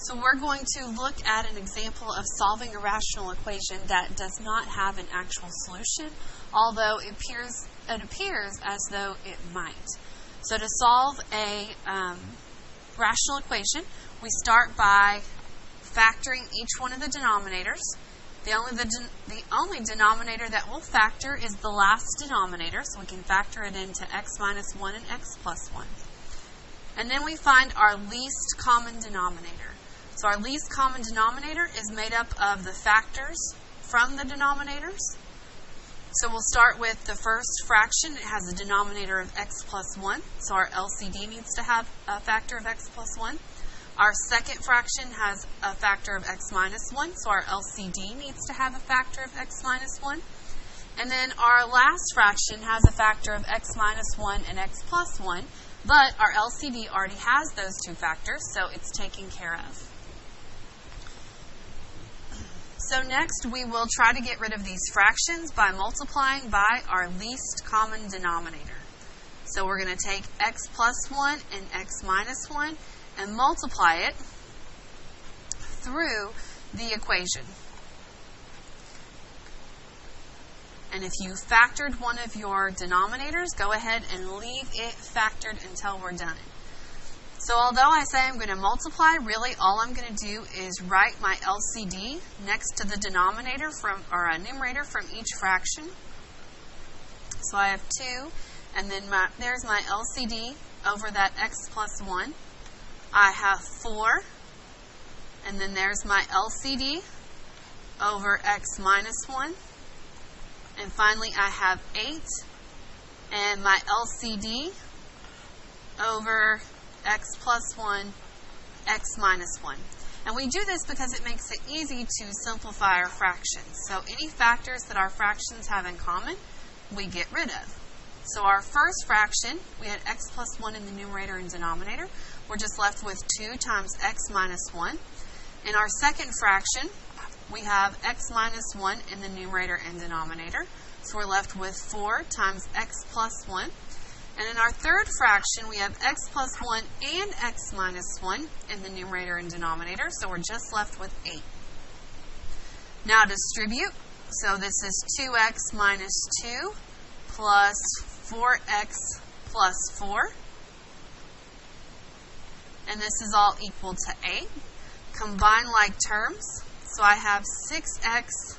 So we're going to look at an example of solving a rational equation that does not have an actual solution, although it appears as though it might. So to solve a rational equation, we start by factoring each one of the denominators. The only denominator that we'll factor is the last denominator, so we can factor it into x minus 1 and x plus 1. And then we find our least common denominator. So our least common denominator is made up of the factors from the denominators. So we'll start with the first fraction. It has a denominator of x plus 1, so our LCD needs to have a factor of x plus 1. Our second fraction has a factor of x minus 1, so our LCD needs to have a factor of x minus 1. And then our last fraction has a factor of x minus 1 and x plus 1, but our LCD already has those two factors, so it's taken care of. So next, we will try to get rid of these fractions by multiplying by our least common denominator. So we're going to take x plus 1 and x minus 1 and multiply it through the equation. And if you factored one of your denominators, go ahead and leave it factored until we're done. So although I say I'm going to multiply, really all I'm going to do is write my LCD next to the denominator or numerator from each fraction. So I have 2, and then there's my LCD over that x plus 1. I have 4, and then there's my LCD over x minus 1. And finally I have 8, and my LCD over x plus 1, x minus 1. And we do this because it makes it easy to simplify our fractions. So any factors that our fractions have in common, we get rid of. So our first fraction, we had x plus 1 in the numerator and denominator. We're just left with 2 times x minus 1. In our second fraction, we have x minus 1 in the numerator and denominator. So we're left with 4 times x plus 1. And in our third fraction, we have x plus 1 and x minus 1 in the numerator and denominator, so we're just left with 8. Now distribute. So this is 2x minus 2 plus 4x plus 4. And this is all equal to 8. Combine like terms. So I have 6x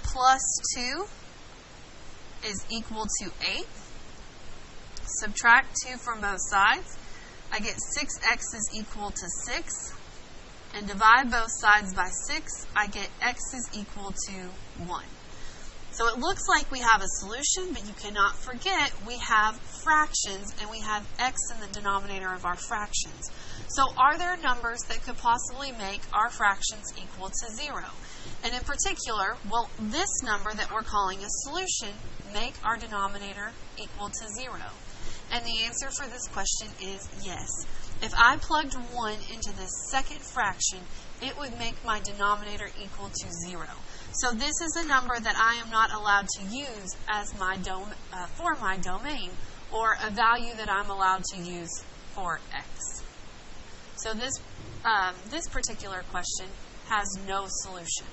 plus 2 is equal to 8. Subtract 2 from both sides. I get 6x is equal to 6. And divide both sides by 6. I get x is equal to 1. So it looks like we have a solution, but you cannot forget we have fractions and we have x in the denominator of our fractions. So are there numbers that could possibly make our fractions equal to 0? And in particular, will this number that we're calling a solution make our denominator equal to 0? And the answer for this question is yes. If I plugged 1 into the second fraction, it would make my denominator equal to 0. So this is a number that I am not allowed to use as for my domain, or a value that I'm allowed to use for x. So this particular question has no solution.